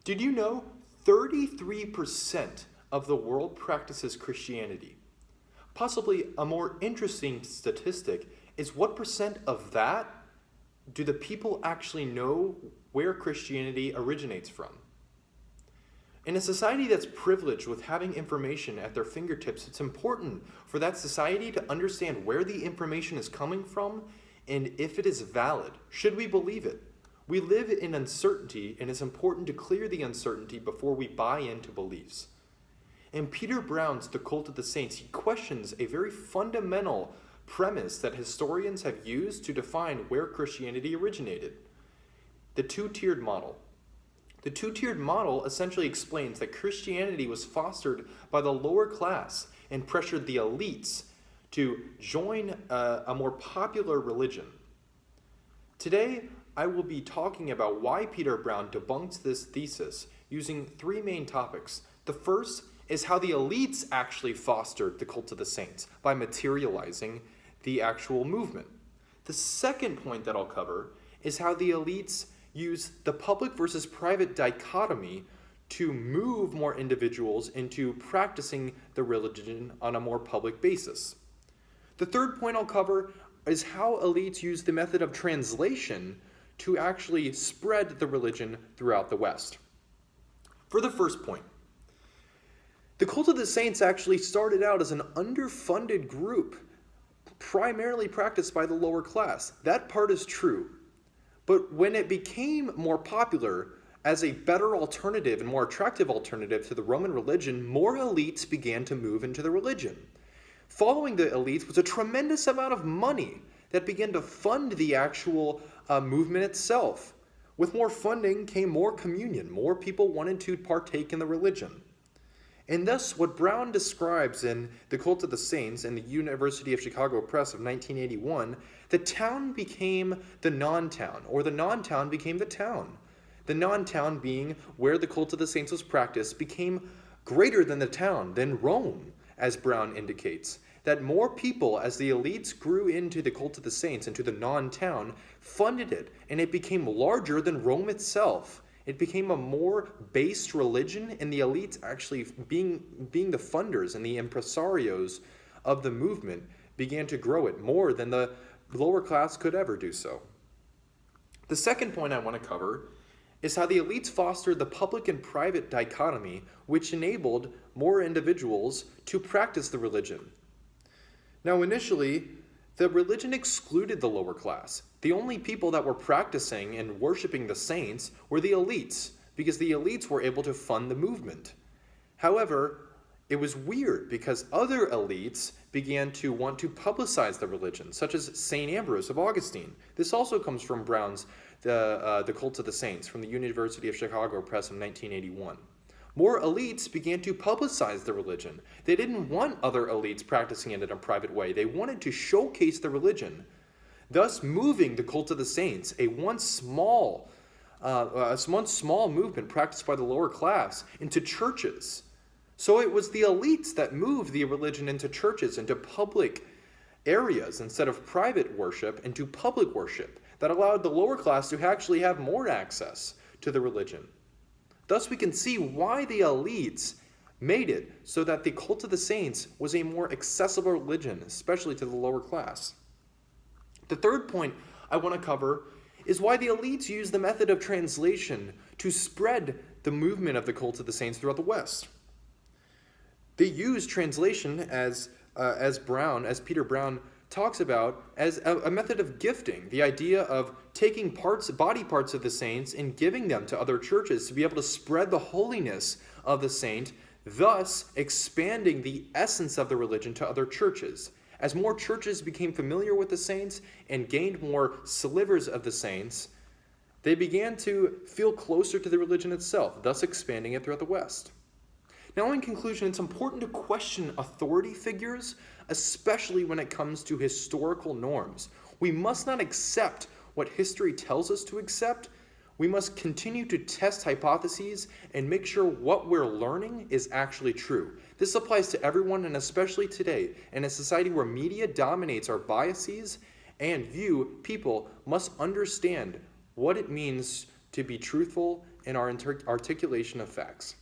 Did you know 33% of the world practices Christianity? Possibly a more interesting statistic is what percent of that do the people actually know where Christianity originates from? In a society that's privileged with having information at their fingertips, it's important for that society to understand where the information is coming from and if it is valid. Should we believe it? We live in uncertainty, and it's important to clear the uncertainty before we buy into beliefs. In Peter Brown's The Cult of the Saints, he questions a very fundamental premise that historians have used to define where Christianity originated: the two-tiered model. The two-tiered model essentially explains that Christianity was fostered by the lower class and pressured the elites to join a more popular religion. Today, I will be talking about why Peter Brown debunks this thesis using three main topics. The first is how the elites actually fostered the cult of the saints by materializing the actual movement. The second point that I'll cover is how the elites use the public versus private dichotomy to move more individuals into practicing the religion on a more public basis. The third point I'll cover is how elites use the method of translation to actually spread the religion throughout the West. For the first point, the Cult of the Saints actually started out as an underfunded group, primarily practiced by the lower class. That part is true. But when it became more popular as a better alternative and more attractive alternative to the Roman religion, more elites began to move into the religion. Following the elites was a tremendous amount of money that began to fund the actual movement itself. With more funding came more communion. More people wanted to partake in the religion. And thus, what Brown describes in The Cult of the Saints and the University of Chicago Press of 1981, the town became the non-town, or the non-town became the town. The non-town, being where the Cult of the Saints was practiced, became greater than the town, than Rome, as Brown indicates. That more people, as the elites grew into the Cult of the Saints, into the non-town, funded it, and it became larger than Rome itself. It became a more based religion, and the elites actually being the funders and the impresarios of the movement began to grow it more than the lower class could ever do so. The second point I want to cover is how the elites fostered the public and private dichotomy, which enabled more individuals to practice the religion. Now, initially, the religion excluded the lower class. The only people that were practicing and worshiping the saints were the elites, because the elites were able to fund the movement. However, it was weird because other elites began to want to publicize the religion, such as St. Ambrose of Augustine. This also comes from Brown's The Cult of the Saints from the University of Chicago Press in 1981. More elites began to publicize the religion. They didn't want other elites practicing it in a private way. They wanted to showcase the religion, thus moving the Cult of the Saints, a once small movement practiced by the lower class, into churches. So it was the elites that moved the religion into churches, into public areas, instead of private worship, into public worship, that allowed the lower class to actually have more access to the religion. Thus, we can see why the elites made it so that the Cult of the Saints was a more accessible religion, especially to the lower class. The third point I want to cover is why the elites used the method of translation to spread the movement of the Cult of the Saints throughout the West. They used translation as Peter Brown talks about, as a method of gifting, the idea of taking body parts of the saints and giving them to other churches to be able to spread the holiness of the saint, thus expanding the essence of the religion to other churches. As more churches became familiar with the saints and gained more slivers of the saints, they began to feel closer to the religion itself, thus expanding it throughout the West. Now, in conclusion, it's important to question authority figures, especially when it comes to historical norms. We must not accept what history tells us to accept. We must continue to test hypotheses and make sure what we're learning is actually true. This applies to everyone, and especially today, in a society where media dominates our biases, and you, people, must understand what it means to be truthful in our articulation of facts.